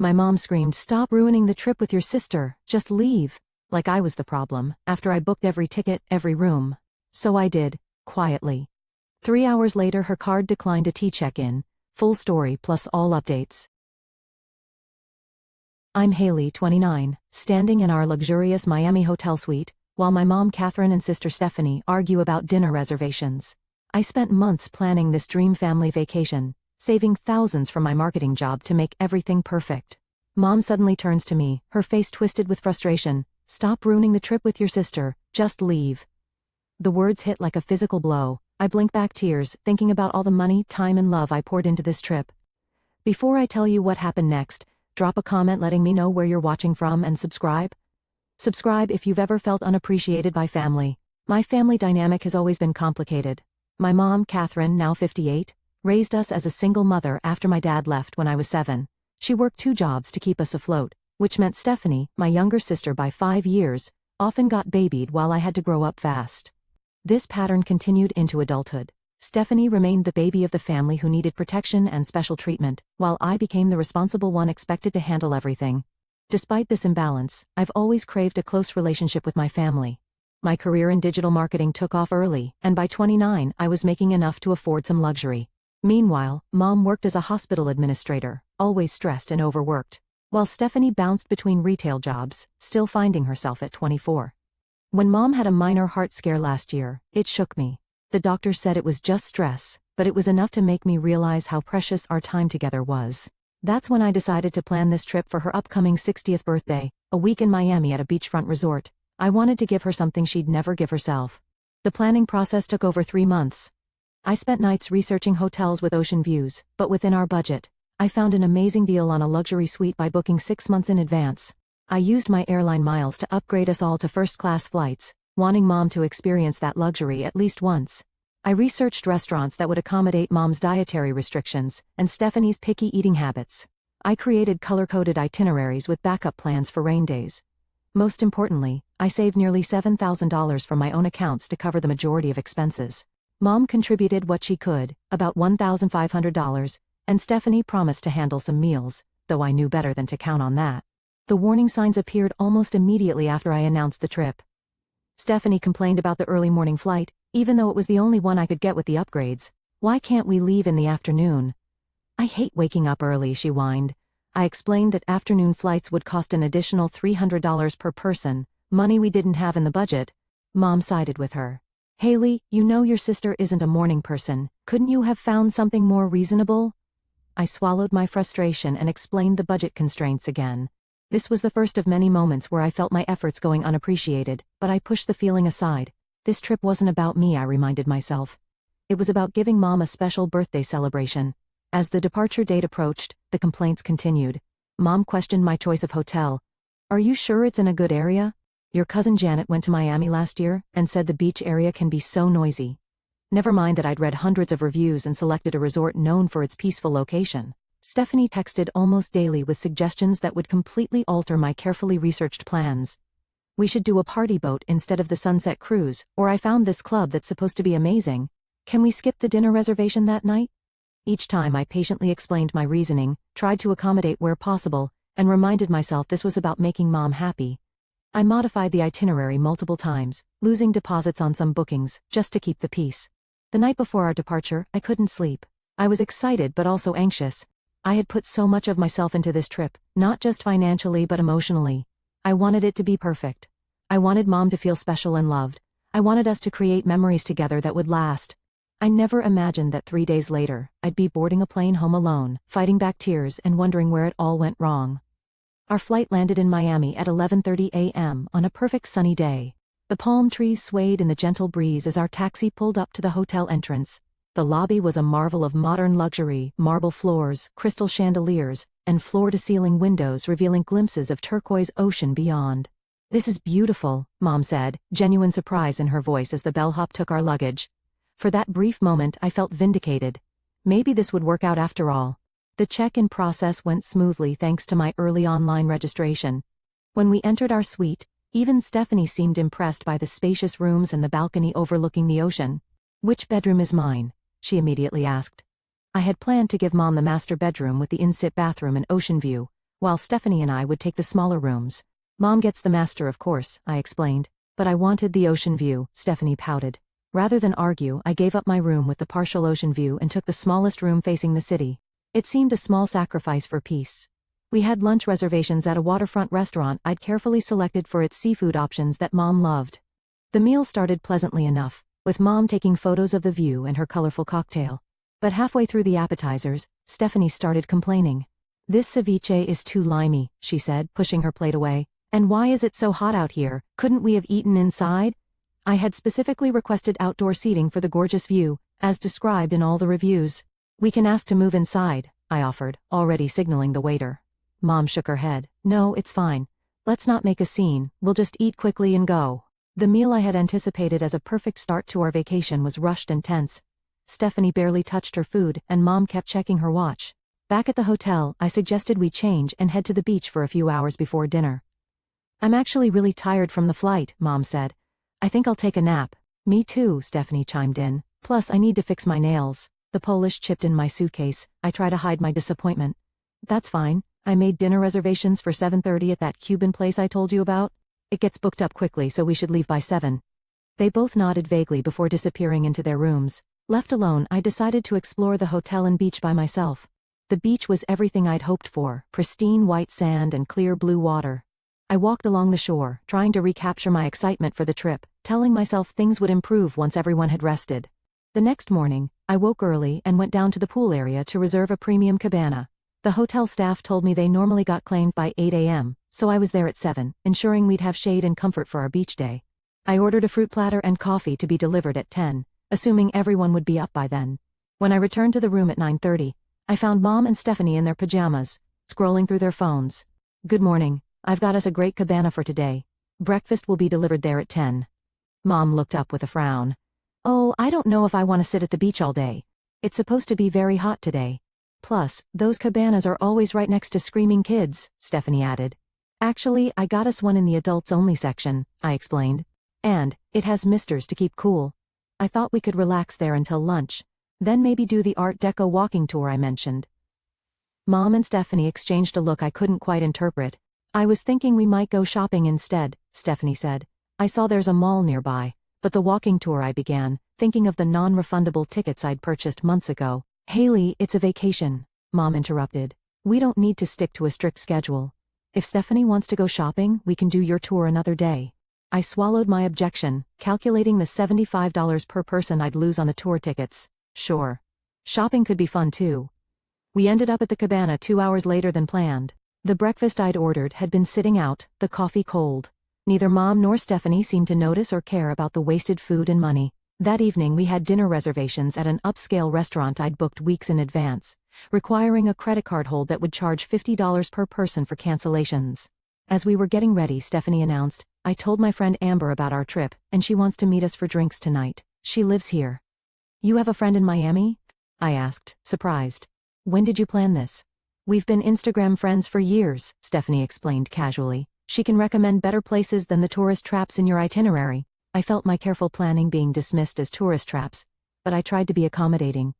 My mom screamed, "Stop ruining the trip with your sister, just leave." Like I was the problem, after I booked every ticket, every room. So I did, quietly. 3 hours later her card declined a check-in. Full story plus all updates. I'm Haley, 29, standing in our luxurious Miami hotel suite, while my mom Catherine and sister Stephanie argue about dinner reservations. I spent months planning this dream family vacation, saving thousands from my marketing job to make everything perfect. Mom suddenly turns to me, her face twisted with frustration. "Stop ruining the trip with your sister, just leave." The words hit like a physical blow. I blink back tears, thinking about all the money, time and love I poured into this trip. Before I tell you what happened next, drop a comment letting me know where you're watching from and subscribe. Subscribe if you've ever felt unappreciated by family. My family dynamic has always been complicated. My mom, Catherine, now 58, raised us as a single mother after my dad left when I was 7. She worked 2 jobs to keep us afloat, which meant Stephanie, my younger sister by 5 years, often got babied while I had to grow up fast. This pattern continued into adulthood. Stephanie remained the baby of the family who needed protection and special treatment, while I became the responsible one expected to handle everything. Despite this imbalance, I've always craved a close relationship with my family. My career in digital marketing took off early, and by 29 I was making enough to afford some luxury. Meanwhile, Mom worked as a hospital administrator, always stressed and overworked, while Stephanie bounced between retail jobs, still finding herself at 24. When Mom had a minor heart scare last year, it shook me. The doctor said it was just stress, but it was enough to make me realize how precious our time together was. That's when I decided to plan this trip for her upcoming 60th birthday, a week in Miami at a beachfront resort. I wanted to give her something she'd never give herself. The planning process took over 3 months. I spent nights researching hotels with ocean views, but within our budget. I found an amazing deal on a luxury suite by booking 6 months in advance. I used my airline miles to upgrade us all to first-class flights, wanting Mom to experience that luxury at least once. I researched restaurants that would accommodate Mom's dietary restrictions and Stephanie's picky eating habits. I created color-coded itineraries with backup plans for rain days. Most importantly, I saved nearly $7,000 from my own accounts to cover the majority of expenses. Mom contributed what she could, about $1,500, and Stephanie promised to handle some meals, though I knew better than to count on that. The warning signs appeared almost immediately after I announced the trip. Stephanie complained about the early morning flight, even though it was the only one I could get with the upgrades. "Why can't we leave in the afternoon?" "I hate waking up early," she whined. I explained that afternoon flights would cost an additional $300 per person, money we didn't have in the budget. Mom sided with her. "Haley, you know your sister isn't a morning person. Couldn't you have found something more reasonable?" I swallowed my frustration and explained the budget constraints again. This was the first of many moments where I felt my efforts going unappreciated, but I pushed the feeling aside. This trip wasn't about me, I reminded myself. It was about giving Mom a special birthday celebration. As the departure date approached, the complaints continued. Mom questioned my choice of hotel. "Are you sure it's in a good area? Your cousin Janet went to Miami last year and said the beach area can be so noisy." Never mind that I'd read hundreds of reviews and selected a resort known for its peaceful location. Stephanie texted almost daily with suggestions that would completely alter my carefully researched plans. "We should do a party boat instead of the sunset cruise, or I found this club that's supposed to be amazing. Can we skip the dinner reservation that night?" Each time I patiently explained my reasoning, tried to accommodate where possible, and reminded myself this was about making Mom happy. I modified the itinerary multiple times, losing deposits on some bookings, just to keep the peace. The night before our departure, I couldn't sleep. I was excited but also anxious. I had put so much of myself into this trip, not just financially but emotionally. I wanted it to be perfect. I wanted Mom to feel special and loved. I wanted us to create memories together that would last. I never imagined that 3 days later, I'd be boarding a plane home alone, fighting back tears and wondering where it all went wrong. Our flight landed in Miami at 11:30 a.m. on a perfect sunny day. The palm trees swayed in the gentle breeze as our taxi pulled up to the hotel entrance. The lobby was a marvel of modern luxury, marble floors, crystal chandeliers, and floor-to-ceiling windows revealing glimpses of turquoise ocean beyond. "This is beautiful," Mom said, genuine surprise in her voice as the bellhop took our luggage. For that brief moment I felt vindicated. Maybe this would work out after all. The check-in process went smoothly thanks to my early online registration. When we entered our suite, even Stephanie seemed impressed by the spacious rooms and the balcony overlooking the ocean. "Which bedroom is mine?" she immediately asked. I had planned to give Mom the master bedroom with the in-sit bathroom and ocean view, while Stephanie and I would take the smaller rooms. Mom gets the master, of course, I explained. But I wanted the ocean view, Stephanie pouted. Rather than argue, I gave up my room with the partial ocean view and took the smallest room facing the city. It seemed a small sacrifice for peace. We had lunch reservations at a waterfront restaurant I'd carefully selected for its seafood options that Mom loved. The meal started pleasantly enough, with Mom taking photos of the view and her colorful cocktail. But halfway through the appetizers, Stephanie started complaining. "This ceviche is too limey," she said, pushing her plate away. "And why is it so hot out here? Couldn't we have eaten inside?" I had specifically requested outdoor seating for the gorgeous view, as described in all the reviews. "We can ask to move inside," I offered, already signaling the waiter. Mom shook her head. "No, it's fine. Let's not make a scene, we'll just eat quickly and go." The meal I had anticipated as a perfect start to our vacation was rushed and tense. Stephanie barely touched her food, and Mom kept checking her watch. Back at the hotel, I suggested we change and head to the beach for a few hours before dinner. "I'm actually really tired from the flight," Mom said. "I think I'll take a nap." "Me too," Stephanie chimed in. "Plus, I need to fix my nails." The Polish chipped in my suitcase. I try to hide my disappointment. "That's fine. I made dinner reservations for 7:30 at that Cuban place I told you about. It gets booked up quickly, so we should leave by 7. They both nodded vaguely before disappearing into their rooms. Left alone, I decided to explore the hotel and beach by myself. The beach was everything I'd hoped for, pristine white sand and clear blue water. I walked along the shore, trying to recapture my excitement for the trip, telling myself things would improve once everyone had rested. The next morning, I woke early and went down to the pool area to reserve a premium cabana. The hotel staff told me they normally got claimed by 8 a.m., so I was there at 7, ensuring we'd have shade and comfort for our beach day. I ordered a fruit platter and coffee to be delivered at 10, assuming everyone would be up by then. When I returned to the room at 9:30, I found Mom and Stephanie in their pajamas, scrolling through their phones. "Good morning. I've got us a great cabana for today. Breakfast will be delivered there at 10. Mom looked up with a frown. "Oh, I don't know if I want to sit at the beach all day. It's supposed to be very hot today. Plus, those cabanas are always right next to screaming kids," Stephanie added. "Actually, I got us one in the adults-only section," I explained. "And it has misters to keep cool. I thought we could relax there until lunch, then maybe do the Art Deco walking tour I mentioned." Mom and Stephanie exchanged a look I couldn't quite interpret. "I was thinking we might go shopping instead," Stephanie said. "I saw there's a mall nearby." But the walking tour, I began, thinking of the non-refundable tickets I'd purchased months ago. "Haley, it's a vacation," Mom interrupted. "We don't need to stick to a strict schedule. If Stephanie wants to go shopping, we can do your tour another day." I swallowed my objection, calculating the $75 per person I'd lose on the tour tickets. Sure. Shopping could be fun too. We ended up at the cabana 2 hours later than planned. The breakfast I'd ordered had been sitting out, the coffee cold. Neither Mom nor Stephanie seemed to notice or care about the wasted food and money. That evening we had dinner reservations at an upscale restaurant I'd booked weeks in advance, requiring a credit card hold that would charge $50 per person for cancellations. As we were getting ready, Stephanie announced, "I told my friend Amber about our trip, and she wants to meet us for drinks tonight. She lives here." "You have a friend in Miami?" I asked, surprised. "When did you plan this?" "We've been Instagram friends for years," Stephanie explained casually. "She can recommend better places than the tourist traps in your itinerary." I felt my careful planning being dismissed as tourist traps, but I tried to be accommodating.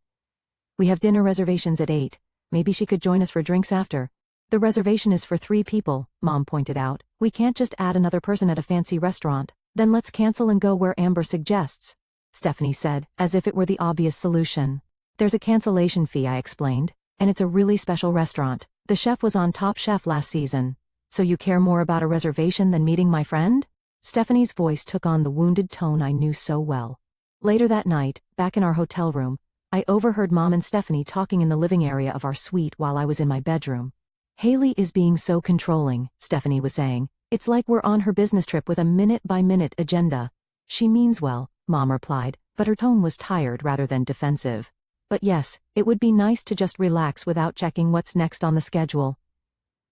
"We have dinner reservations at 8. Maybe she could join us for drinks after." "The reservation is for 3 people, Mom pointed out. "We can't just add another person at a fancy restaurant." "Then let's cancel and go where Amber suggests," Stephanie said, as if it were the obvious solution. "There's a cancellation fee," I explained, "and it's a really special restaurant. The chef was on Top Chef last season." "So you care more about a reservation than meeting my friend?" Stephanie's voice took on the wounded tone I knew so well. Later that night, back in our hotel room, I overheard Mom and Stephanie talking in the living area of our suite while I was in my bedroom. "Haley is being so controlling," Stephanie was saying. "It's like we're on her business trip with a minute-by-minute agenda." "She means well," Mom replied, but her tone was tired rather than defensive. "But yes, it would be nice to just relax without checking what's next on the schedule."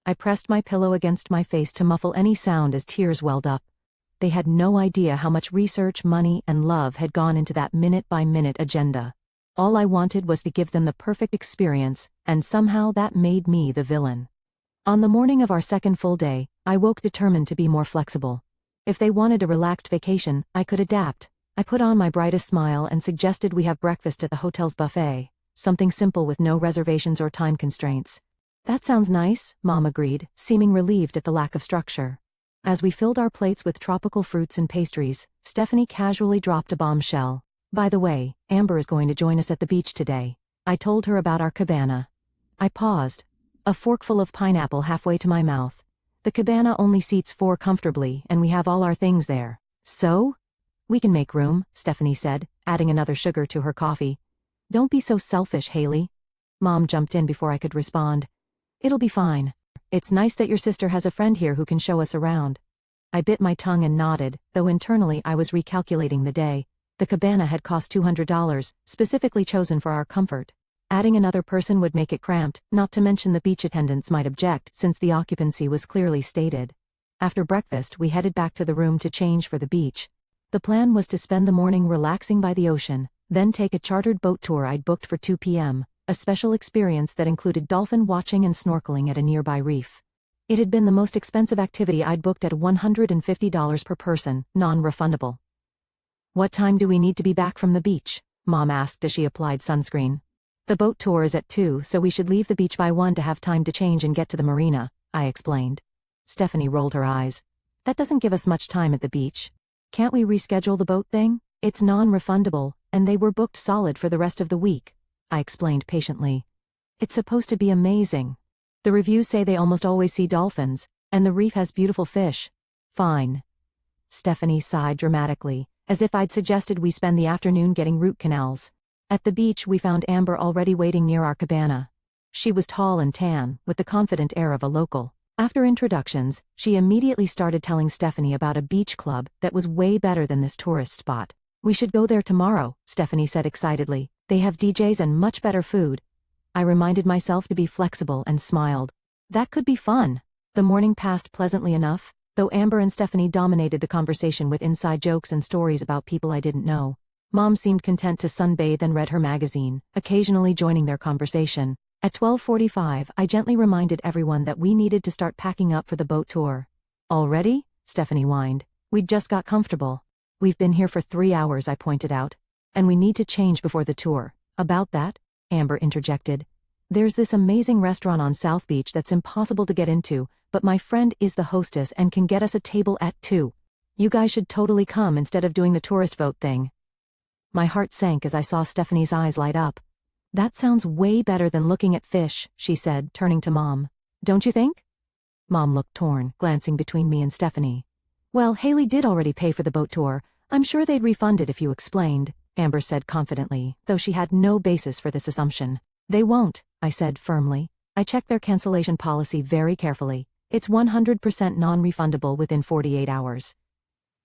I pressed my pillow against my face to muffle any sound as tears welled up. They had no idea how much research, money, and love had gone into that minute-by-minute agenda. All I wanted was to give them the perfect experience, and somehow that made me the villain. On the morning of our second full day, I woke determined to be more flexible. If they wanted a relaxed vacation, I could adapt. I put on my brightest smile and suggested we have breakfast at the hotel's buffet, something simple with no reservations or time constraints. That sounds nice, Mom agreed, seeming relieved at the lack of structure. As we filled our plates with tropical fruits and pastries, Stephanie casually dropped a bombshell. By the way, Amber is going to join us at the beach today. I told her about our cabana. I paused, a forkful of pineapple halfway to my mouth. The cabana only seats 4 comfortably, and we have all our things there. So? We can make room, Stephanie said, adding another sugar to her coffee. Don't be so selfish, Haley. Mom jumped in before I could respond. It'll be fine. It's nice that your sister has a friend here who can show us around. I bit my tongue and nodded, though internally I was recalculating the day. The cabana had cost $200, specifically chosen for our comfort. Adding another person would make it cramped, not to mention the beach attendants might object since the occupancy was clearly stated. After breakfast we headed back to the room to change for the beach. The plan was to spend the morning relaxing by the ocean, then take a chartered boat tour I'd booked for 2 p.m., a special experience that included dolphin watching and snorkeling at a nearby reef. It had been the most expensive activity I'd booked at $150 per person, non-refundable. What time do we need to be back from the beach? Mom asked as she applied sunscreen. The boat tour is at 2, so we should leave the beach by 1 to have time to change and get to the marina, I explained. Stephanie rolled her eyes. That doesn't give us much time at the beach. Can't we reschedule the boat thing? It's non-refundable, and they were booked solid for the rest of the week, I explained patiently. It's supposed to be amazing. The reviews say they almost always see dolphins, and the reef has beautiful fish. Fine. Stephanie sighed dramatically, as if I'd suggested we spend the afternoon getting root canals. At the beach we found Amber already waiting near our cabana. She was tall and tan, with the confident air of a local. After introductions, she immediately started telling Stephanie about a beach club that was way better than this tourist spot. We should go there tomorrow, Stephanie said excitedly. They have DJs and much better food. I reminded myself to be flexible and smiled. That could be fun. The morning passed pleasantly enough, though Amber and Stephanie dominated the conversation with inside jokes and stories about people I didn't know. Mom seemed content to sunbathe and read her magazine, occasionally joining their conversation. At 12:45, I gently reminded everyone that we needed to start packing up for the boat tour. Already? Stephanie whined. We'd just got comfortable. We've been here for 3 hours, I pointed out. And we need to change before the tour. About that? Amber interjected. There's this amazing restaurant on South Beach that's impossible to get into, but my friend is the hostess and can get us a table at 2. You guys should totally come instead of doing the tourist vote thing. My heart sank as I saw Stephanie's eyes light up. That sounds way better than looking at fish, she said, turning to Mom. Don't you think? Mom looked torn, glancing between me and Stephanie. Well, Haley did already pay for the boat tour. I'm sure they'd refund it if you explained, Amber said confidently, though she had no basis for this assumption. They won't, I said firmly. I checked their cancellation policy very carefully. It's 100% non-refundable within 48 hours.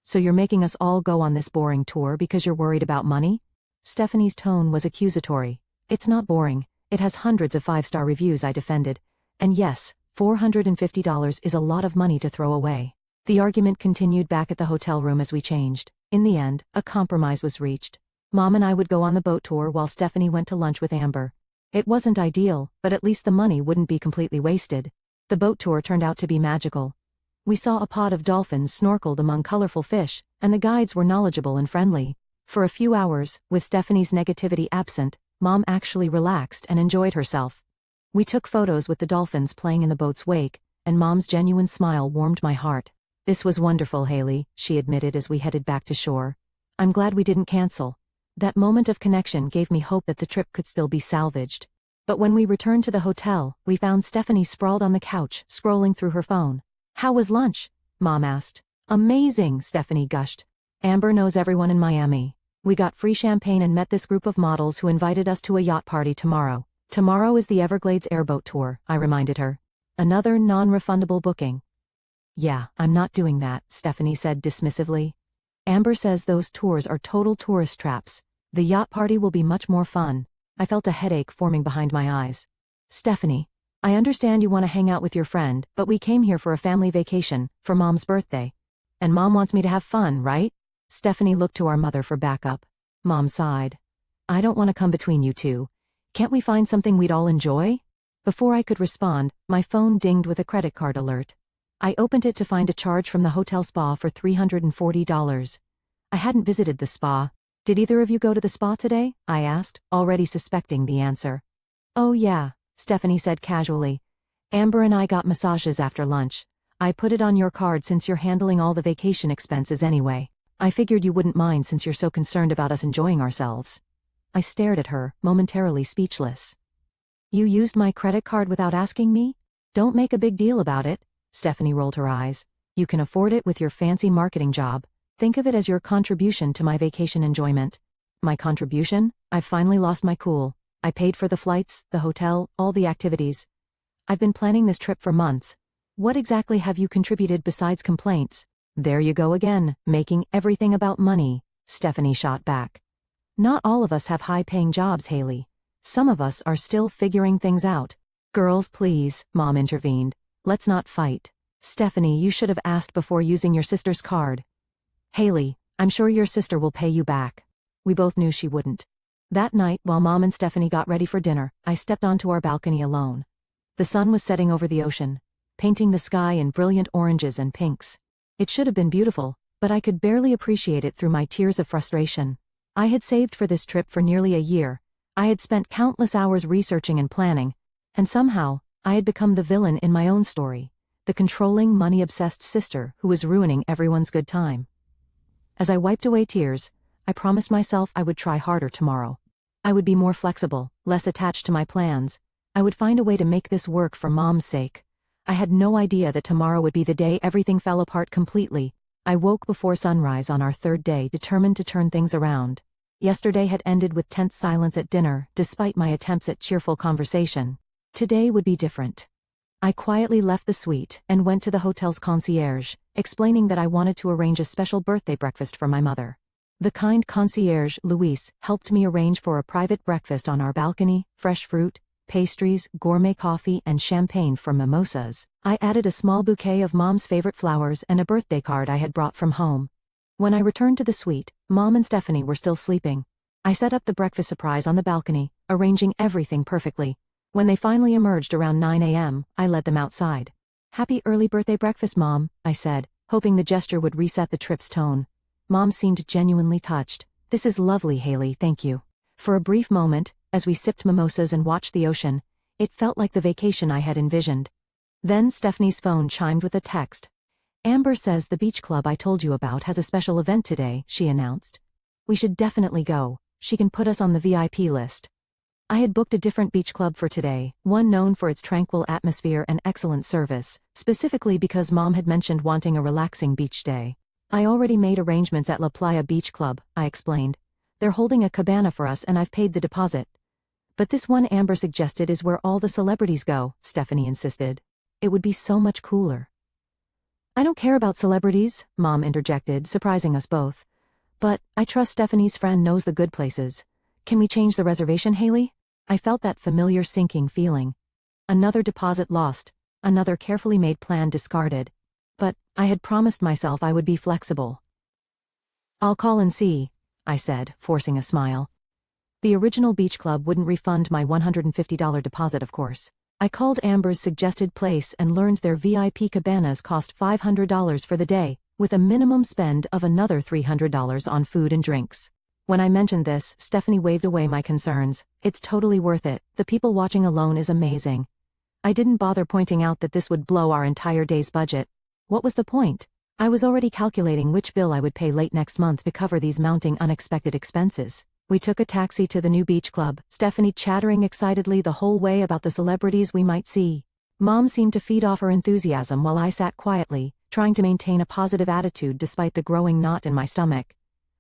So you're making us all go on this boring tour because you're worried about money? Stephanie's tone was accusatory. It's not boring. It has hundreds of 5-star reviews, I defended. And yes, $450 is a lot of money to throw away. The argument continued back at the hotel room as we changed. In the end, a compromise was reached. Mom and I would go on the boat tour while Stephanie went to lunch with Amber. It wasn't ideal, but at least the money wouldn't be completely wasted. The boat tour turned out to be magical. We saw a pod of dolphins snorkeled among colorful fish, and the guides were knowledgeable and friendly. For a few hours, with Stephanie's negativity absent, Mom actually relaxed and enjoyed herself. We took photos with the dolphins playing in the boat's wake, and Mom's genuine smile warmed my heart. This was wonderful, Haley, she admitted as we headed back to shore. I'm glad we didn't cancel. That moment of connection gave me hope that the trip could still be salvaged. But when we returned to the hotel, we found Stephanie sprawled on the couch, scrolling through her phone. How was lunch? Mom asked. Amazing, Stephanie gushed. Amber knows everyone in Miami. We got free champagne and met this group of models who invited us to a yacht party tomorrow. Tomorrow is the Everglades airboat tour, I reminded her. Another non-refundable booking. Yeah, I'm not doing that, Stephanie said dismissively. Amber says those tours are total tourist traps. The yacht party will be much more fun. I felt a headache forming behind my eyes. Stephanie, I understand you want to hang out with your friend, but we came here for a family vacation, for Mom's birthday. And Mom wants me to have fun, right? Stephanie looked to our mother for backup. Mom sighed. I don't want to come between you two. Can't we find something we'd all enjoy? Before I could respond, my phone dinged with a credit card alert. I opened it to find a charge from the hotel spa for $340. I hadn't visited the spa. Did either of you go to the spa today? I asked, already suspecting the answer. Oh yeah, Stephanie said casually. Amber and I got massages after lunch. I put it on your card since you're handling all the vacation expenses anyway. I figured you wouldn't mind since you're so concerned about us enjoying ourselves. I stared at her, momentarily speechless. You used my credit card without asking me? Don't make a big deal about it. Stephanie rolled her eyes. You can afford it with your fancy marketing job. Think of it as your contribution to my vacation enjoyment. My contribution? I've finally lost my cool. I paid for the flights, the hotel, all the activities. I've been planning this trip for months. What exactly have you contributed besides complaints? There you go again, making everything about money, Stephanie shot back. Not all of us have high-paying jobs, Haley. Some of us are still figuring things out. Girls, please, Mom intervened. Let's not fight. Stephanie, you should have asked before using your sister's card. Haley, I'm sure your sister will pay you back. We both knew she wouldn't. That night, while Mom and Stephanie got ready for dinner, I stepped onto our balcony alone. The sun was setting over the ocean, painting the sky in brilliant oranges and pinks. It should have been beautiful, but I could barely appreciate it through my tears of frustration. I had saved for this trip for nearly a year. I had spent countless hours researching and planning, and somehow, I had become the villain in my own story, the controlling, money-obsessed sister who was ruining everyone's good time. As I wiped away tears, I promised myself I would try harder tomorrow. I would be more flexible, less attached to my plans. I would find a way to make this work for Mom's sake. I had no idea that tomorrow would be the day everything fell apart completely. I woke before sunrise on our third day, determined to turn things around. Yesterday had ended with tense silence at dinner, despite my attempts at cheerful conversation. Today would be different. I quietly left the suite and went to the hotel's concierge, explaining that I wanted to arrange a special birthday breakfast for my mother. The kind concierge, Luis, helped me arrange for a private breakfast on our balcony, fresh fruit, pastries, gourmet coffee, and champagne for mimosas. I added a small bouquet of Mom's favorite flowers and a birthday card I had brought from home. When I returned to the suite, Mom and Stephanie were still sleeping. I set up the breakfast surprise on the balcony, arranging everything perfectly. When they finally emerged around 9 a.m., I led them outside. Happy early birthday breakfast, Mom, I said, hoping the gesture would reset the trip's tone. Mom seemed genuinely touched. This is lovely, Haley, thank you. For a brief moment, as we sipped mimosas and watched the ocean, it felt like the vacation I had envisioned. Then Stephanie's phone chimed with a text. Amber says the beach club I told you about has a special event today, she announced. We should definitely go. She can put us on the VIP list. I had booked a different beach club for today, one known for its tranquil atmosphere and excellent service, specifically because Mom had mentioned wanting a relaxing beach day. I already made arrangements at La Playa Beach Club, I explained. They're holding a cabana for us and I've paid the deposit. But this one Amber suggested is where all the celebrities go, Stephanie insisted. It would be so much cooler. I don't care about celebrities, Mom interjected, surprising us both. But I trust Stephanie's friend knows the good places. Can we change the reservation, Haley? I felt that familiar sinking feeling. Another deposit lost, another carefully made plan discarded. But I had promised myself I would be flexible. I'll call and see, I said, forcing a smile. The original beach club wouldn't refund my $150 deposit, of course. I called Amber's suggested place and learned their VIP cabanas cost $500 for the day, with a minimum spend of another $300 on food and drinks. When I mentioned this, Stephanie waved away my concerns. It's totally worth it. The people watching alone is amazing. I didn't bother pointing out that this would blow our entire day's budget. What was the point? I was already calculating which bill I would pay late next month to cover these mounting unexpected expenses. We took a taxi to the new beach club, Stephanie chattering excitedly the whole way about the celebrities we might see. Mom seemed to feed off her enthusiasm while I sat quietly, trying to maintain a positive attitude despite the growing knot in my stomach.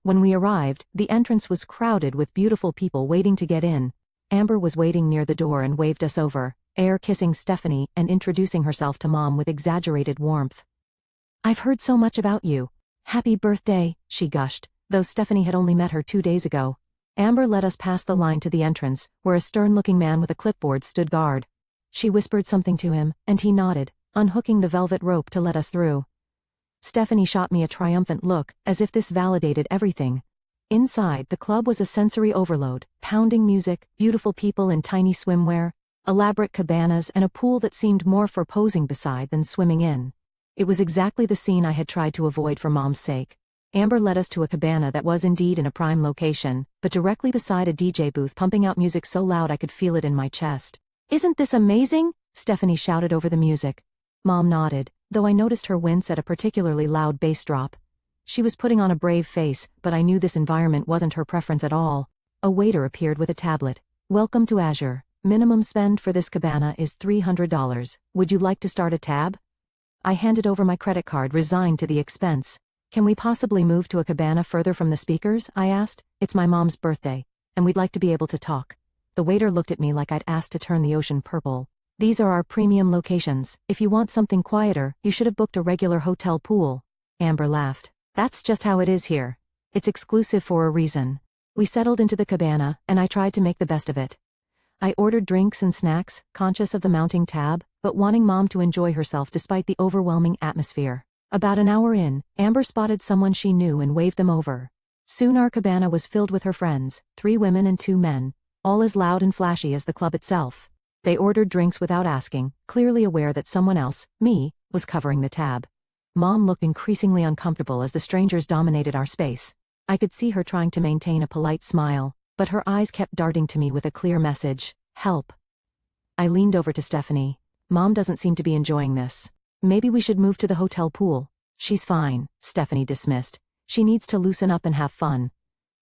When we arrived, the entrance was crowded with beautiful people waiting to get in. Amber was waiting near the door and waved us over, kissing Stephanie and introducing herself to Mom with exaggerated warmth. I've heard so much about you. Happy birthday, she gushed, though Stephanie had only met her 2 days ago. Amber led us past the line to the entrance, where a stern-looking man with a clipboard stood guard. She whispered something to him, and he nodded, unhooking the velvet rope to let us through. Stephanie shot me a triumphant look, as if this validated everything. Inside, the club was a sensory overload, pounding music, beautiful people in tiny swimwear, elaborate cabanas, and a pool that seemed more for posing beside than swimming in. It was exactly the scene I had tried to avoid for Mom's sake. Amber led us to a cabana that was indeed in a prime location, but directly beside a DJ booth pumping out music so loud I could feel it in my chest. Isn't this amazing? Stephanie shouted over the music. Mom nodded, though I noticed her wince at a particularly loud bass drop. She was putting on a brave face, but I knew this environment wasn't her preference at all. A waiter appeared with a tablet. "Welcome to Azure. Minimum spend for this cabana is $300. Would you like to start a tab?" I handed over my credit card, resigned to the expense. "Can we possibly move to a cabana further from the speakers?" I asked. "It's my mom's birthday, and we'd like to be able to talk." The waiter looked at me like I'd asked to turn the ocean purple. "These are our premium locations. If you want something quieter, you should have booked a regular hotel pool." Amber laughed. "That's just how it is here. It's exclusive for a reason." We settled into the cabana, and I tried to make the best of it. I ordered drinks and snacks, conscious of the mounting tab, but wanting Mom to enjoy herself despite the overwhelming atmosphere. About an hour in, Amber spotted someone she knew and waved them over. Soon our cabana was filled with her friends, 3 women and 2 men, all as loud and flashy as the club itself. They ordered drinks without asking, clearly aware that someone else, me, was covering the tab. Mom looked increasingly uncomfortable as the strangers dominated our space. I could see her trying to maintain a polite smile, but her eyes kept darting to me with a clear message: help. I leaned over to Stephanie. "Mom doesn't seem to be enjoying this. Maybe we should move to the hotel pool." "She's fine," Stephanie dismissed. "She needs to loosen up and have fun."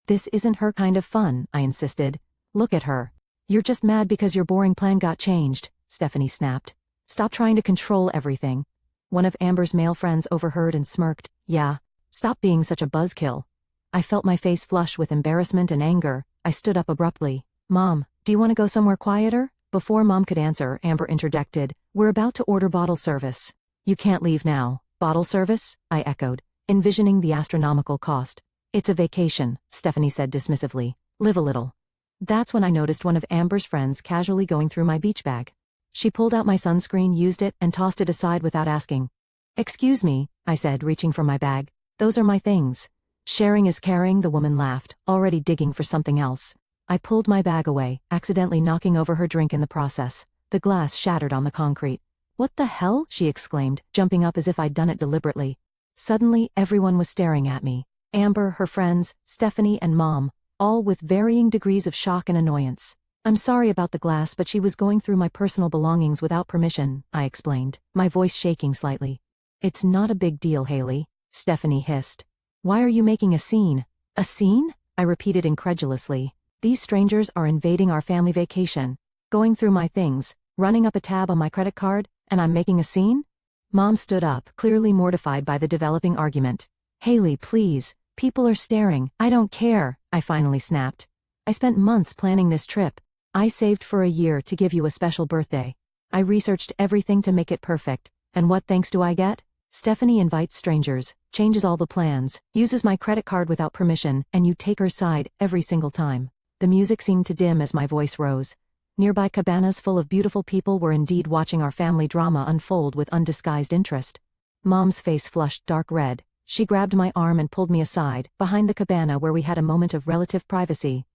"This isn't her kind of fun," I insisted. "Look at her." "You're just mad because your boring plan got changed," Stephanie snapped. "Stop trying to control everything." One of Amber's male friends overheard and smirked. "Yeah, stop being such a buzzkill." I felt my face flush with embarrassment and anger. I stood up abruptly. "Mom, do you want to go somewhere quieter?" Before Mom could answer, Amber interjected. "We're about to order bottle service." "You can't leave now." "Bottle service?" I echoed, envisioning the astronomical cost. "It's a vacation," Stephanie said dismissively. "Live a little." That's when I noticed one of Amber's friends casually going through my beach bag. She pulled out my sunscreen, used it, and tossed it aside without asking. "Excuse me," I said, reaching for my bag. "Those are my things." "Sharing is caring," the woman laughed, already digging for something else. I pulled my bag away, accidentally knocking over her drink in the process. The glass shattered on the concrete. "What the hell?" she exclaimed, jumping up as if I'd done it deliberately. Suddenly, everyone was staring at me. Amber, her friends, Stephanie, and Mom, all with varying degrees of shock and annoyance. "I'm sorry about the glass, but she was going through my personal belongings without permission," I explained, my voice shaking slightly. "It's not a big deal, Haley," Stephanie hissed. "Why are you making a scene?" "A scene?" I repeated incredulously. "These strangers are invading our family vacation, going through my things, running up a tab on my credit card, and I'm making a scene?" Mom stood up, clearly mortified by the developing argument. "Haley, please. People are staring. I don't care," I finally snapped. "I spent months planning this trip. I saved for a year to give you a special birthday. I researched everything to make it perfect, and what thanks do I get? Stephanie invites strangers, changes all the plans, uses my credit card without permission, and you take her side every single time." The music seemed to dim as my voice rose. Nearby cabanas full of beautiful people were indeed watching our family drama unfold with undisguised interest. Mom's face flushed dark red. She grabbed my arm and pulled me aside, behind the cabana where we had a moment of relative privacy.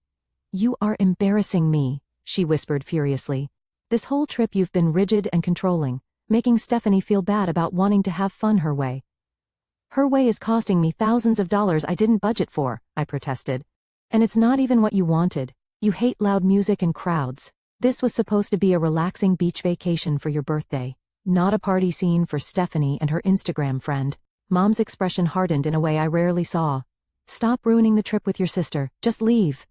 "You are embarrassing me," she whispered furiously. "This whole trip you've been rigid and controlling, making Stephanie feel bad about wanting to have fun her way." "Her way is costing me thousands of dollars I didn't budget for," I protested. "And it's not even what you wanted. You hate loud music and crowds. This was supposed to be a relaxing beach vacation for your birthday, not a party scene for Stephanie and her Instagram friend." Mom's expression hardened in a way I rarely saw. "Stop ruining the trip with your sister. Just leave."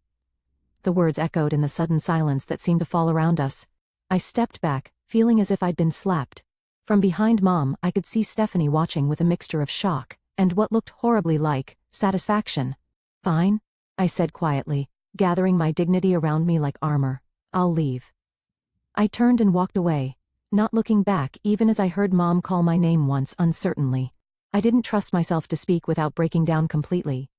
The words echoed in the sudden silence that seemed to fall around us. I stepped back, feeling as if I'd been slapped. From behind Mom, I could see Stephanie watching with a mixture of shock and what looked horribly like satisfaction. "Fine," I said quietly, gathering my dignity around me like armor. "I'll leave." I turned and walked away, not looking back even as I heard Mom call my name once uncertainly. I didn't trust myself to speak without breaking down completely.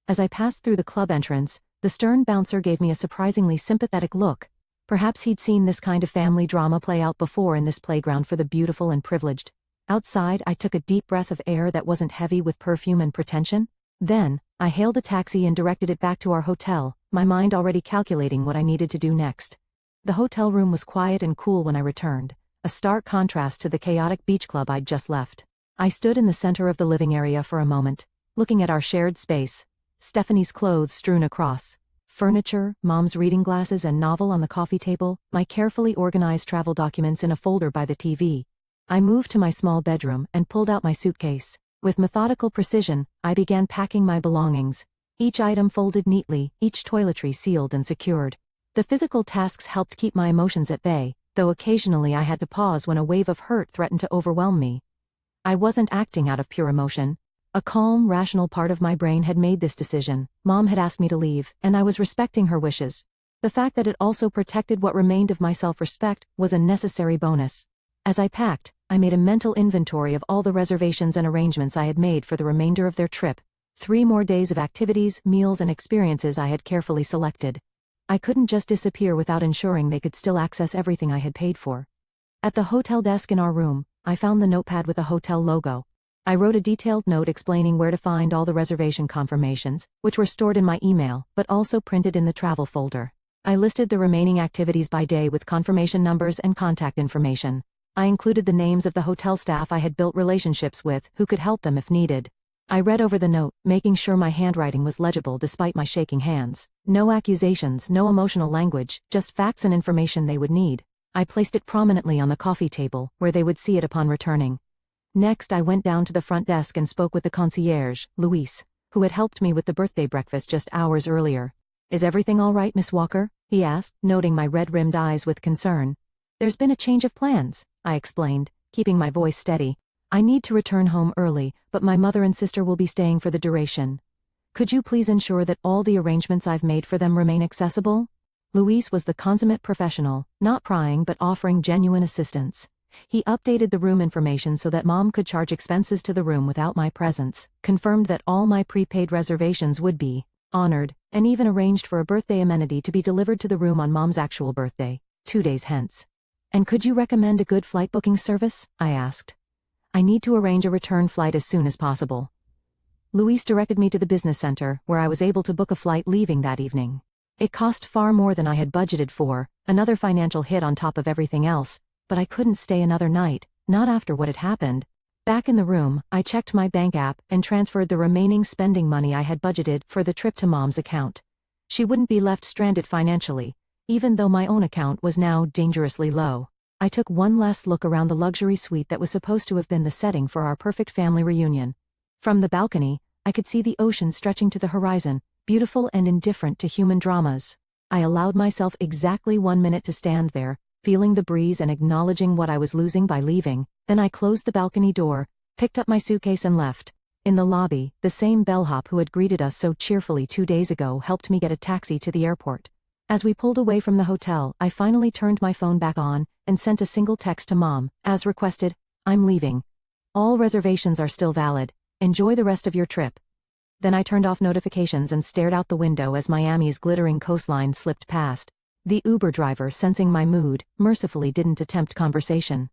As I passed through the club entrance, the stern bouncer gave me a surprisingly sympathetic look. Perhaps he'd seen this kind of family drama play out before in this playground for the beautiful and privileged. Outside, I took a deep breath of air that wasn't heavy with perfume and pretension. Then, I hailed a taxi and directed it back to our hotel, my mind already calculating what I needed to do next. The hotel room was quiet and cool when I returned, a stark contrast to the chaotic beach club I'd just left. I stood in the center of the living area for a moment, looking at our shared space, Stephanie's clothes strewn across, Furniture, mom's reading glasses and novel on the coffee table, my carefully organized travel documents in a folder by the TV. I moved to my small bedroom and pulled out my suitcase. With methodical precision, I began packing my belongings. Each item folded neatly, each toiletry sealed and secured. The physical tasks helped keep my emotions at bay, though occasionally I had to pause when a wave of hurt threatened to overwhelm me. I wasn't acting out of pure emotion. A calm, rational part of my brain had made this decision. Mom had asked me to leave, and I was respecting her wishes. The fact that it also protected what remained of my self-respect was a necessary bonus. As I packed, I made a mental inventory of all the reservations and arrangements I had made for the remainder of their trip. 3 more days of activities, meals and experiences I had carefully selected. I couldn't just disappear without ensuring they could still access everything I had paid for. At the hotel desk in our room, I found the notepad with a hotel logo. I wrote a detailed note explaining where to find all the reservation confirmations, which were stored in my email, but also printed in the travel folder. I listed the remaining activities by day with confirmation numbers and contact information. I included the names of the hotel staff I had built relationships with who could help them if needed. I read over the note, making sure my handwriting was legible despite my shaking hands. No accusations, no emotional language, just facts and information they would need. I placed it prominently on the coffee table, where they would see it upon returning. Next, I went down to the front desk and spoke with the concierge, Luis, who had helped me with the birthday breakfast just hours earlier. "Is everything all right, Miss Walker?" he asked, noting my red-rimmed eyes with concern. "There's been a change of plans," I explained, keeping my voice steady. "I need to return home early, but my mother and sister will be staying for the duration. Could you please ensure that all the arrangements I've made for them remain accessible?" Luis was the consummate professional, not prying but offering genuine assistance. He updated the room information so that Mom could charge expenses to the room without my presence, confirmed that all my prepaid reservations would be honored, and even arranged for a birthday amenity to be delivered to the room on Mom's actual birthday, 2 days hence. "And could you recommend a good flight booking service?" I asked. "I need to arrange a return flight as soon as possible." Luis directed me to the business center, where I was able to book a flight leaving that evening. It cost far more than I had budgeted for, another financial hit on top of everything else, but I couldn't stay another night, not after what had happened. Back in the room, I checked my bank app and transferred the remaining spending money I had budgeted for the trip to Mom's account. She wouldn't be left stranded financially, even though my own account was now dangerously low. I took one last look around the luxury suite that was supposed to have been the setting for our perfect family reunion. From the balcony, I could see the ocean stretching to the horizon, beautiful and indifferent to human dramas. I allowed myself exactly 1 minute to stand there, feeling the breeze and acknowledging what I was losing by leaving. Then I closed the balcony door, picked up my suitcase and left. In the lobby, the same bellhop who had greeted us so cheerfully 2 days ago helped me get a taxi to the airport. As we pulled away from the hotel, I finally turned my phone back on and sent a single text to Mom, as requested, "I'm leaving. All reservations are still valid. Enjoy the rest of your trip." Then I turned off notifications and stared out the window as Miami's glittering coastline slipped past. The Uber driver, sensing my mood, mercifully didn't attempt conversation.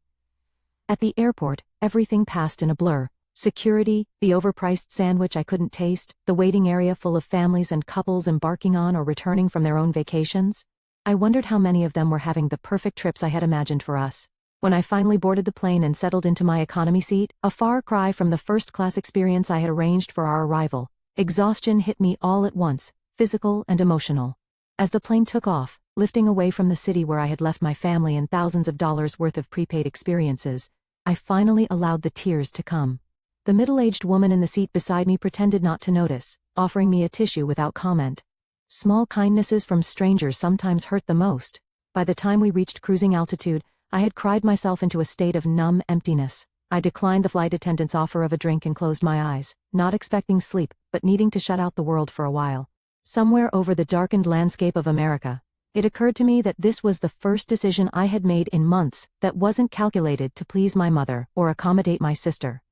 At the airport, everything passed in a blur. Security, the overpriced sandwich I couldn't taste, the waiting area full of families and couples embarking on or returning from their own vacations. I wondered how many of them were having the perfect trips I had imagined for us. When I finally boarded the plane and settled into my economy seat, a far cry from the first-class experience I had arranged for our arrival, exhaustion hit me all at once, physical and emotional. As the plane took off, lifting away from the city where I had left my family and thousands of dollars worth of prepaid experiences, I finally allowed the tears to come. The middle-aged woman in the seat beside me pretended not to notice, offering me a tissue without comment. Small kindnesses from strangers sometimes hurt the most. By the time we reached cruising altitude, I had cried myself into a state of numb emptiness. I declined the flight attendant's offer of a drink and closed my eyes, not expecting sleep, but needing to shut out the world for a while. Somewhere over the darkened landscape of America, it occurred to me that this was the first decision I had made in months that wasn't calculated to please my mother or accommodate my sister.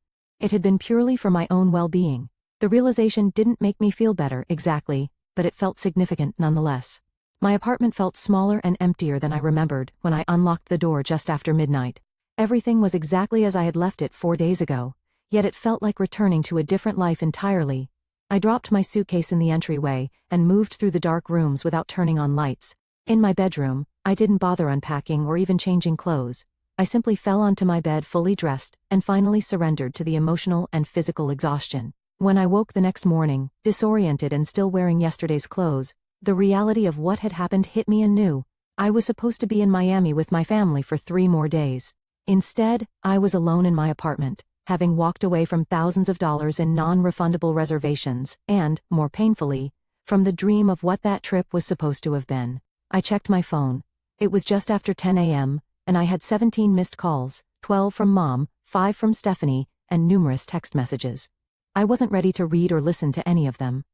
It had been purely for my own well-being. The realization didn't make me feel better exactly, but it felt significant nonetheless. My apartment felt smaller and emptier than I remembered when I unlocked the door just after midnight. Everything was exactly as I had left it 4 days ago, yet it felt like returning to a different life entirely. I dropped my suitcase in the entryway and moved through the dark rooms without turning on lights. In my bedroom, I didn't bother unpacking or even changing clothes. I simply fell onto my bed fully dressed and finally surrendered to the emotional and physical exhaustion. When I woke the next morning, disoriented and still wearing yesterday's clothes, The reality of what had happened hit me anew. I was supposed to be in Miami with my family for 3 more days. Instead, I was alone in my apartment, having walked away from thousands of dollars in non-refundable reservations and, more painfully, from the dream of what that trip was supposed to have been. I checked my phone. It was just after 10 a.m., and I had 17 missed calls, 12 from Mom, 5 from Stephanie, and numerous text messages. I wasn't ready to read or listen to any of them.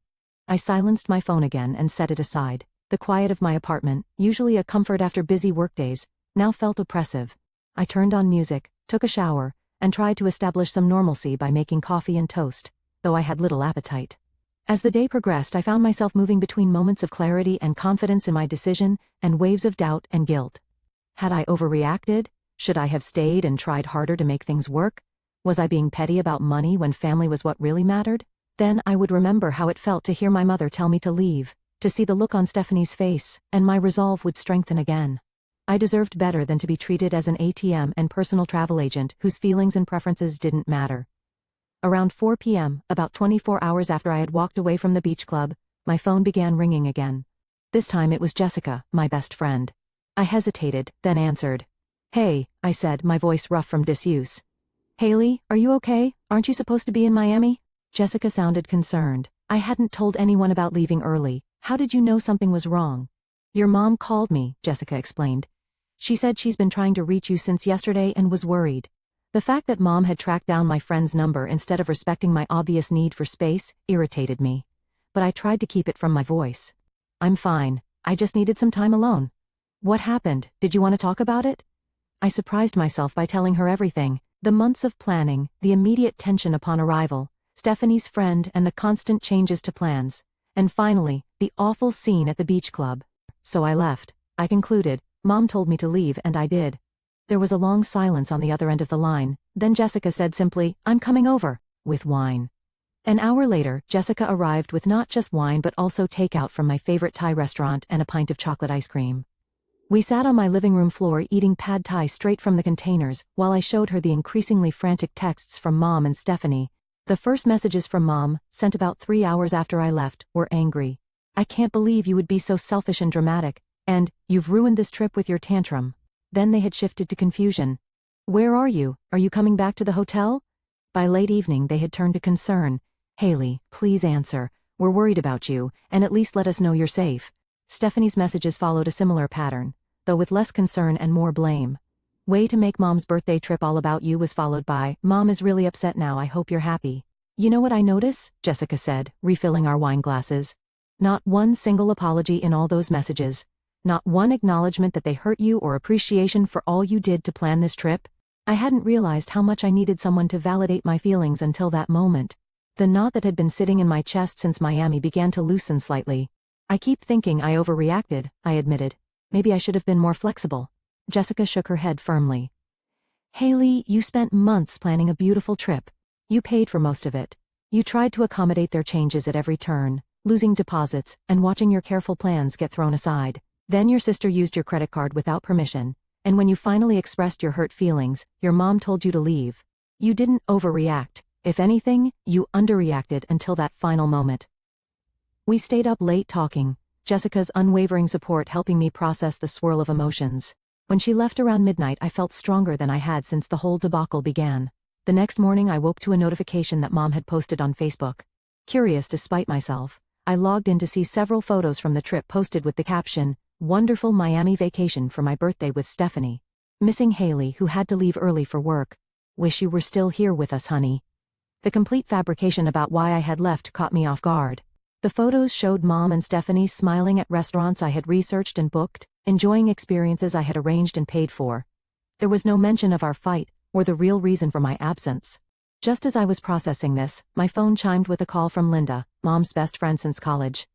I silenced my phone again and set it aside. The quiet of my apartment, usually a comfort after busy workdays, now felt oppressive. I turned on music, took a shower, and tried to establish some normalcy by making coffee and toast, though I had little appetite. As the day progressed, I found myself moving between moments of clarity and confidence in my decision and waves of doubt and guilt. Had I overreacted? Should I have stayed and tried harder to make things work? Was I being petty about money when family was what really mattered? Then I would remember how it felt to hear my mother tell me to leave, to see the look on Stephanie's face, and my resolve would strengthen again. I deserved better than to be treated as an ATM and personal travel agent whose feelings and preferences didn't matter. Around 4 p.m., about 24 hours after I had walked away from the beach club, my phone began ringing again. This time it was Jessica, my best friend. I hesitated, then answered. "Hey," I said, my voice rough from disuse. "Haley, are you okay? Aren't you supposed to be in Miami?" Jessica sounded concerned. "I hadn't told anyone about leaving early. How did you know something was wrong?" "Your mom called me," Jessica explained. "She said she's been trying to reach you since yesterday and was worried." The fact that Mom had tracked down my friend's number instead of respecting my obvious need for space irritated me. But I tried to keep it from my voice. "I'm fine. I just needed some time alone." "What happened? Did you want to talk about it?" I surprised myself by telling her everything. The months of planning, the immediate tension upon arrival, Stephanie's friend and the constant changes to plans, and finally, the awful scene at the beach club. "So I left," I concluded. "Mom told me to leave and I did." There was a long silence on the other end of the line. Then Jessica said simply, "I'm coming over," with wine. An hour later, Jessica arrived with not just wine but also takeout from my favorite Thai restaurant and a pint of chocolate ice cream. We sat on my living room floor eating pad Thai straight from the containers while I showed her the increasingly frantic texts from Mom and Stephanie. The first messages from Mom, sent about 3 hours after I left, were angry. "I can't believe you would be so selfish and dramatic," and "You've ruined this trip with your tantrum." Then they had shifted to confusion. "Where are you? Are you coming back to the hotel?" By late evening they had turned to concern. "Haley, please answer. We're worried about you, and at least let us know you're safe." Stephanie's messages followed a similar pattern, though with less concern and more blame. "Way to make Mom's birthday trip all about you" was followed by, "Mom is really upset now, I hope you're happy." "You know what I notice?" Jessica said, refilling our wine glasses. "Not one single apology in all those messages. Not one acknowledgement that they hurt you or appreciation for all you did to plan this trip." I hadn't realized how much I needed someone to validate my feelings until that moment. The knot that had been sitting in my chest since Miami began to loosen slightly. "I keep thinking I overreacted," I admitted. "Maybe I should have been more flexible." Jessica shook her head firmly. "Haley, you spent months planning a beautiful trip. You paid for most of it. You tried to accommodate their changes at every turn, losing deposits and watching your careful plans get thrown aside. Then your sister used your credit card without permission, and when you finally expressed your hurt feelings, your mom told you to leave. You didn't overreact. If anything, you underreacted until that final moment." We stayed up late talking, Jessica's unwavering support helping me process the swirl of emotions. When she left around midnight, I felt stronger than I had since the whole debacle began. The next morning I woke to a notification that Mom had posted on Facebook. Curious despite myself, I logged in to see several photos from the trip posted with the caption, "Wonderful Miami vacation for my birthday with Stephanie. Missing Haley who had to leave early for work. Wish you were still here with us, honey." The complete fabrication about why I had left caught me off guard. The photos showed Mom and Stephanie smiling at restaurants I had researched and booked, enjoying experiences I had arranged and paid for. There was no mention of our fight, or the real reason for my absence. Just as I was processing this, my phone chimed with a call from Linda, Mom's best friend since college.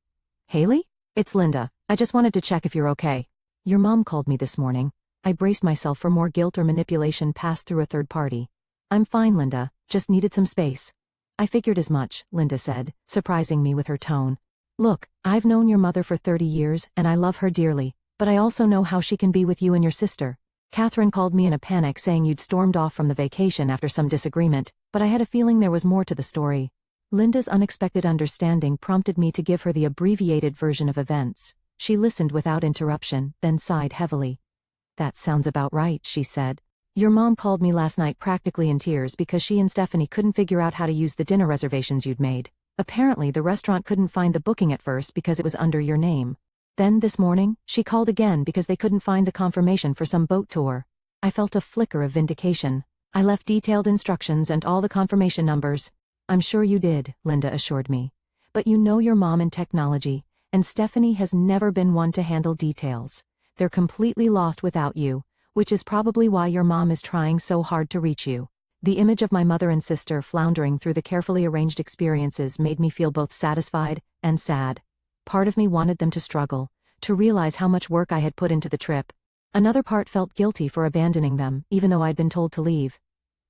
"Haley? It's Linda. I just wanted to check if you're okay." "Your mom called me this morning." I braced myself for more guilt or manipulation passed through a third party. "I'm fine, Linda. Just needed some space." "I figured as much," Linda said, surprising me with her tone. "Look, I've known your mother for 30 years and I love her dearly, but I also know how she can be with you and your sister. Catherine called me in a panic saying you'd stormed off from the vacation after some disagreement, but I had a feeling there was more to the story." Linda's unexpected understanding prompted me to give her the abbreviated version of events. She listened without interruption, then sighed heavily. "That sounds about right," she said. "Your mom called me last night practically in tears because she and Stephanie couldn't figure out how to use the dinner reservations you'd made. Apparently the restaurant couldn't find the booking at first because it was under your name. Then this morning, she called again because they couldn't find the confirmation for some boat tour." I felt a flicker of vindication. "I left detailed instructions and all the confirmation numbers." "I'm sure you did," Linda assured me. "But you know your mom and technology, and Stephanie has never been one to handle details. They're completely lost without you, which is probably why your mom is trying so hard to reach you." The image of my mother and sister floundering through the carefully arranged experiences made me feel both satisfied and sad. Part of me wanted them to struggle, to realize how much work I had put into the trip. Another part felt guilty for abandoning them, even though I'd been told to leave.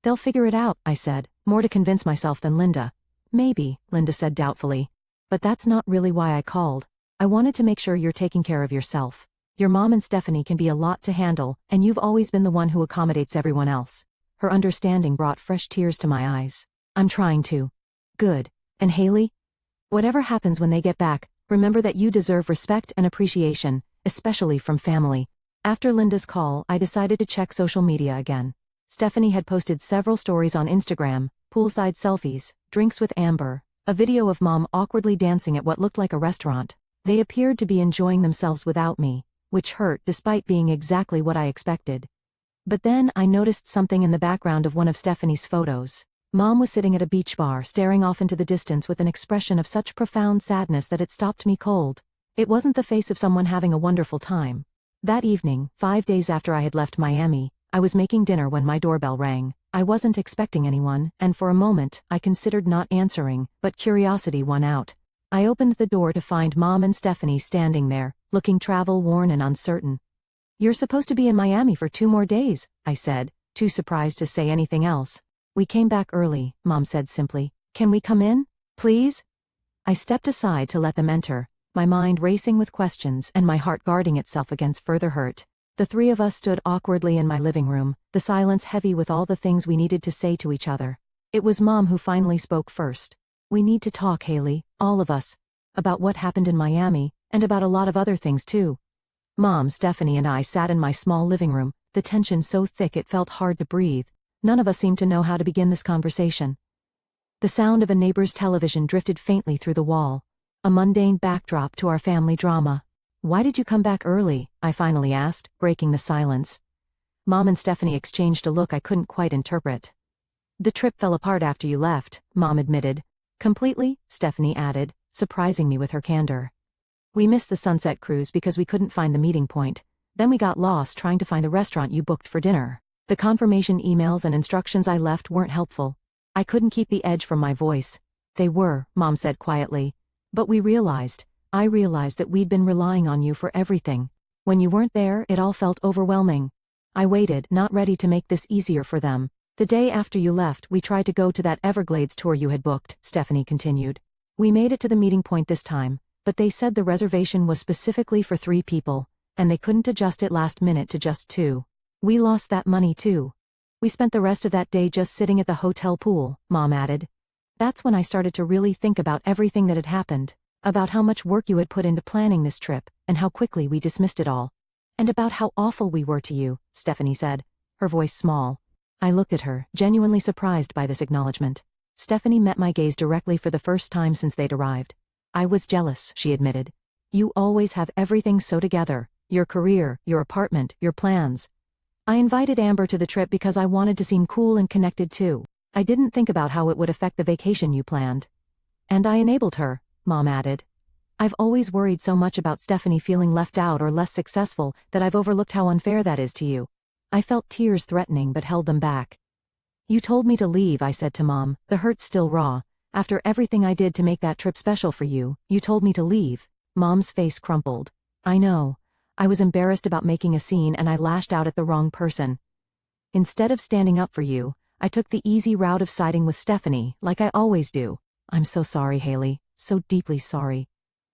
"They'll figure it out," I said, more to convince myself than Linda. "Maybe," Linda said doubtfully. "But that's not really why I called. I wanted to make sure you're taking care of yourself. Your mom and Stephanie can be a lot to handle, and you've always been the one who accommodates everyone else." Her understanding brought fresh tears to my eyes. "I'm trying to." "Good. And Haley? Whatever happens when they get back, remember that you deserve respect and appreciation, especially from family." After Linda's call, I decided to check social media again. Stephanie had posted several stories on Instagram: poolside selfies, drinks with Amber, a video of Mom awkwardly dancing at what looked like a restaurant. They appeared to be enjoying themselves without me, which hurt despite being exactly what I expected. But then I noticed something in the background of one of Stephanie's photos. Mom was sitting at a beach bar staring off into the distance with an expression of such profound sadness that it stopped me cold. It wasn't the face of someone having a wonderful time. That evening, 5 days after I had left Miami, I was making dinner when my doorbell rang. I wasn't expecting anyone, and for a moment, I considered not answering, but curiosity won out. I opened the door to find Mom and Stephanie standing there, looking travel-worn and uncertain. "You're supposed to be in Miami for 2 more days," I said, too surprised to say anything else. "We came back early," Mom said simply. "Can we come in, please?" I stepped aside to let them enter, my mind racing with questions and my heart guarding itself against further hurt. The 3 of us stood awkwardly in my living room, the silence heavy with all the things we needed to say to each other. It was Mom who finally spoke first. "We need to talk, Haley, all of us. About what happened in Miami, and about a lot of other things too." Mom, Stephanie and I sat in my small living room, the tension so thick it felt hard to breathe. None of us seemed to know how to begin this conversation. The sound of a neighbor's television drifted faintly through the wall, a mundane backdrop to our family drama. "Why did you come back early?" I finally asked, breaking the silence. Mom and Stephanie exchanged a look I couldn't quite interpret. "The trip fell apart after you left," Mom admitted. "Completely?" Stephanie added, surprising me with her candor. "We missed the sunset cruise because we couldn't find the meeting point. Then we got lost trying to find the restaurant you booked for dinner. The confirmation emails and instructions I left weren't helpful." I couldn't keep the edge from my voice. "They were," Mom said quietly. "But I realized that we'd been relying on you for everything. When you weren't there, it all felt overwhelming. I waited, not ready to make this easier for them. The day after you left, we tried to go to that Everglades tour you had booked," Stephanie continued. "We made it to the meeting point this time, but they said the reservation was specifically for 3 people, and they couldn't adjust it last minute to just 2. We lost that money too. We spent the rest of that day just sitting at the hotel pool," Mom added. "That's when I started to really think about everything that had happened, about how much work you had put into planning this trip, and how quickly we dismissed it all. And about how awful we were to you," Stephanie said, her voice small. I looked at her, genuinely surprised by this acknowledgement. Stephanie met my gaze directly for the first time since they'd arrived. "I was jealous," she admitted. "You always have everything so together, your career, your apartment, your plans. I invited Amber to the trip because I wanted to seem cool and connected too. I didn't think about how it would affect the vacation you planned. And I enabled her," Mom added. "I've always worried so much about Stephanie feeling left out or less successful that I've overlooked how unfair that is to you." I felt tears threatening but held them back. "You told me to leave," I said to Mom, the hurt still raw. "After everything I did to make that trip special for you, you told me to leave." Mom's face crumpled. "I know. I was embarrassed about making a scene and I lashed out at the wrong person. Instead of standing up for you, I took the easy route of siding with Stephanie, like I always do. I'm so sorry, Haley, so deeply sorry."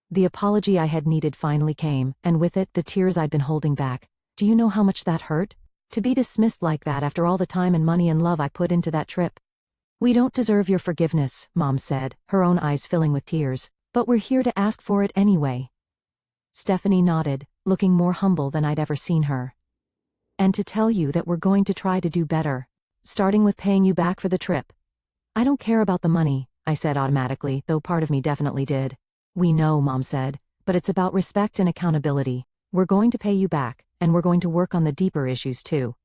The apology I had needed finally came, and with it, the tears I'd been holding back. Do you know how much that hurt? To be dismissed like that after all the time and money and love I put into that trip. "We don't deserve your forgiveness," Mom said, her own eyes filling with tears, "but we're here to ask for it anyway." Stephanie nodded, looking more humble than I'd ever seen her. "And to tell you that we're going to try to do better, starting with paying you back for the trip." "I don't care about the money," I said automatically, though part of me definitely did. "We know," Mom said, "but it's about respect and accountability. We're going to pay you back, and we're going to work on the deeper issues too."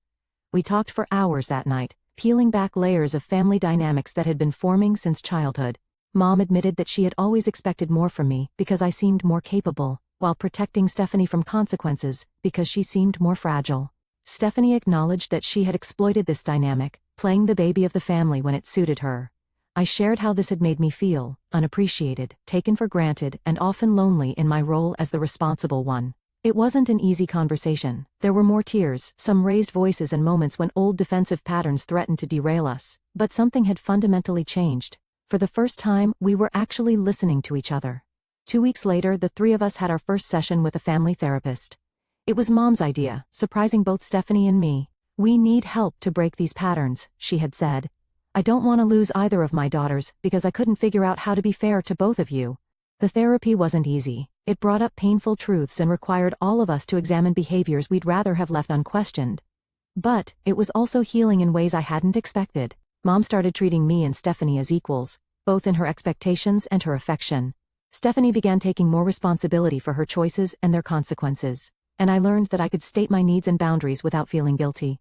We talked for hours that night, peeling back layers of family dynamics that had been forming since childhood. Mom admitted that she had always expected more from me because I seemed more capable, while protecting Stephanie from consequences because she seemed more fragile. Stephanie acknowledged that she had exploited this dynamic, playing the baby of the family when it suited her. I shared how this had made me feel unappreciated, taken for granted, and often lonely in my role as the responsible one. It wasn't an easy conversation. There were more tears, some raised voices, and moments when old defensive patterns threatened to derail us. But something had fundamentally changed. For the first time, we were actually listening to each other. 2 weeks later, the three of us had our first session with a family therapist. It was Mom's idea, surprising both Stephanie and me. "We need help to break these patterns," she had said. "I don't want to lose either of my daughters because I couldn't figure out how to be fair to both of you." The therapy wasn't easy. It brought up painful truths and required all of us to examine behaviors we'd rather have left unquestioned. But it was also healing in ways I hadn't expected. Mom started treating me and Stephanie as equals, both in her expectations and her affection. Stephanie began taking more responsibility for her choices and their consequences, and I learned that I could state my needs and boundaries without feeling guilty.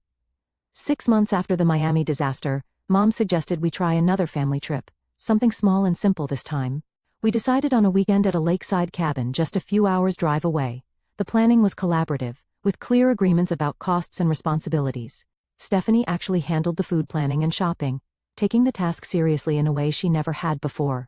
6 months after the Miami disaster, Mom suggested we try another family trip, something small and simple this time. We decided on a weekend at a lakeside cabin just a few hours' drive away. The planning was collaborative, with clear agreements about costs and responsibilities. Stephanie actually handled the food planning and shopping, taking the task seriously in a way she never had before.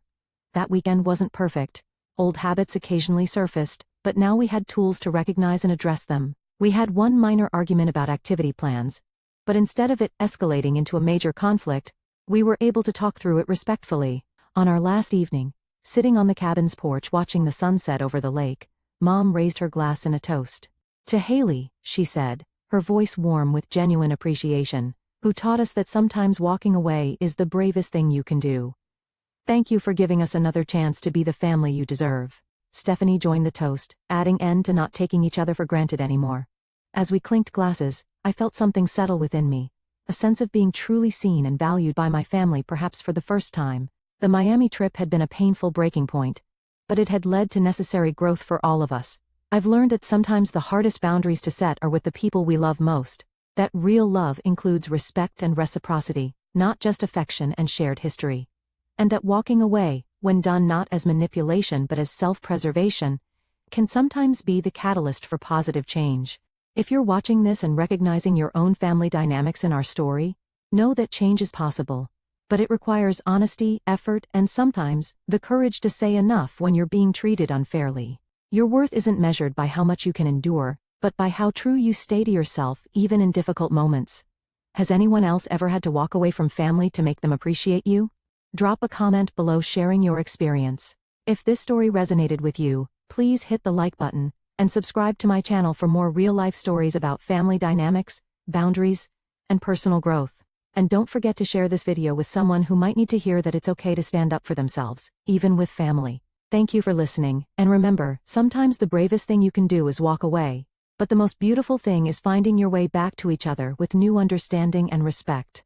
That weekend wasn't perfect. Old habits occasionally surfaced, but now we had tools to recognize and address them. We had one minor argument about activity plans, but instead of it escalating into a major conflict, we were able to talk through it respectfully. On our last evening, sitting on the cabin's porch watching the sunset over the lake, Mom raised her glass in a toast. "To Haley," she said, her voice warm with genuine appreciation, "who taught us that sometimes walking away is the bravest thing you can do. Thank you for giving us another chance to be the family you deserve." Stephanie joined the toast, adding end to not taking each other for granted anymore. As we clinked glasses, I felt something settle within me, a sense of being truly seen and valued by my family, perhaps for the first time. The Miami trip had been a painful breaking point, but it had led to necessary growth for all of us. I've learned that sometimes the hardest boundaries to set are with the people we love most. That real love includes respect and reciprocity, not just affection and shared history. And that walking away, when done not as manipulation but as self-preservation, can sometimes be the catalyst for positive change. If you're watching this and recognizing your own family dynamics in our story, know that change is possible. But it requires honesty, effort, and sometimes the courage to say enough when you're being treated unfairly. Your worth isn't measured by how much you can endure, but by how true you stay to yourself even in difficult moments. Has anyone else ever had to walk away from family to make them appreciate you? Drop a comment below sharing your experience. If this story resonated with you, please hit the like button and subscribe to my channel for more real-life stories about family dynamics, boundaries, and personal growth. And don't forget to share this video with someone who might need to hear that it's okay to stand up for themselves, even with family. Thank you for listening, and remember, sometimes the bravest thing you can do is walk away, but the most beautiful thing is finding your way back to each other with new understanding and respect.